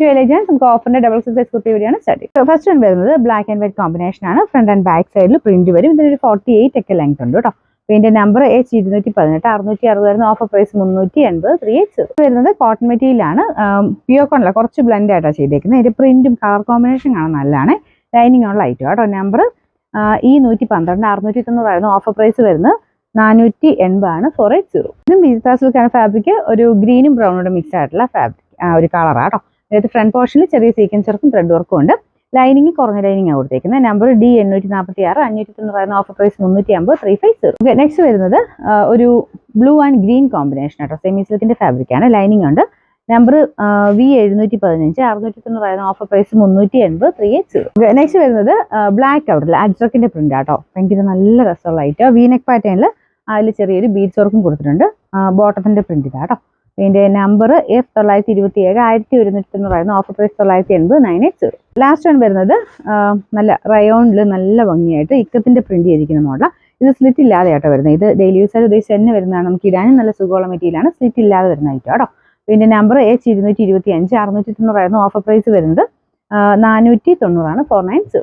Elegance നമുക്ക് ഓഫറിന്റെ double size kurti വരെയാണ് start. First one വരുന്നത് ബ്ലാക്ക് ആൻഡ് വൈറ്റ് കോമ്പിനേഷൻ ആണ്. ഫ്രണ്ട് ആൻഡ് ബാക്ക് സൈഡിൽ പ്രിന്റ് വരും. ഇതിനൊരു 48 ഒക്കെ ലെങ്ത് ഉണ്ട് കേട്ടോ. ഇതിന്റെ നമ്പർ H218 660 ഓഫർ പ്രൈസ് 380 380. വരുന്നത് കോട്ടൺ മെറ്റീരിയൽ ആണ്. പ്യൂർ കോട്ടൺ അല്ല, കുറച്ച് ബ്ലെൻഡ് ആയിട്ടാണ് ചെയ്തേക്കുന്നത്. ഇതിന്റെ പ്രിന്റും കളർ കോമ്പിനേഷൻ കാണാൻ നല്ലതാണ്. ലൈനിങ് ഉള്ള ഐറ്റം കേട്ടോ. നമ്പർ E112 690 ഓഫർ പ്രൈസ് വരുന്നത് 480 ആണ് 480. ഇതും വിജിത്ര സിൽക്കാണ് ഫാബ്രിക്. ഒരു ഗ്രീനും ബ്രൗണോട് മിക്സ് ആയിട്ടുള്ള ഫാബ്രിക് ഒരു കളറാണ് കേട്ടോ. അതായത് ഫ്രണ്ട് പോർഷനിൽ ചെറിയ സീക്വൻസ് വർക്കും ത്രെഡ് വർക്കും ഉണ്ട്. ലൈനിങ് കുറഞ്ഞ ലൈനിങ് ആണ് കൊടുത്തേക്കുന്നത്. Number D846 590 offer price 350 350. Next വരുന്നത് ഒരു ബ്ലൂ ആൻഡ് ഗ്രീൻ കോമ്പിനേഷൻ കേട്ടോ. സെമി സിൽക്കിന്റെ ഫാബ്രിക് ആണ്. ലൈനിങ് ഉണ്ട്. Number V715 690 offer price 380 380. Next വരുന്നത് ബ്ലാക്ക് കളറിൽ അജ്രക്കിന്റെ പ്രിന്റ് ആട്ടോ. ഭയങ്കര നല്ല രസമുള്ള ഐറ്റം. വീനെക്ക് പാറ്റേണിൽ അതിൽ ചെറിയൊരു ബീഡ്സ് വർക്കും കൊടുത്തിട്ടുണ്ട്. ബോട്ടത്തിന്റെ പ്രിന്റ് ഇതാട്ടോ. ഇതിന്റെ number F927 1190 offer price 980 980. Last one വരുന്നത് നല്ല റയോണിൽ നല്ല ഭംഗിയായിട്ട് ഇക്കത്തിന്റെ പ്രിന്റ് ചെയ്തിരിക്കുന്ന മോഡൽ. ഇത് സ്ലിറ്റ് ഇല്ലാതെ ആട്ടോ വരുന്നത്. ഇത് ഡെയിലി യൂസ് ആയിട്ട് ഉദ്ദേശിച്ച് തന്നെ വരുന്നതാണ്. നമുക്ക് ഇടാനും നല്ല സുഖമുള്ള മെറ്റീരിയലാണ്. സ്ലിറ്റ് ഇല്ലാതെ വരുന്ന ഐറ്റം കേട്ടോ. ഇതിന്റെ നമ്പർ H225 690 ഓഫർ പ്രൈസ് വരുന്നത് 490 ആണ് 490.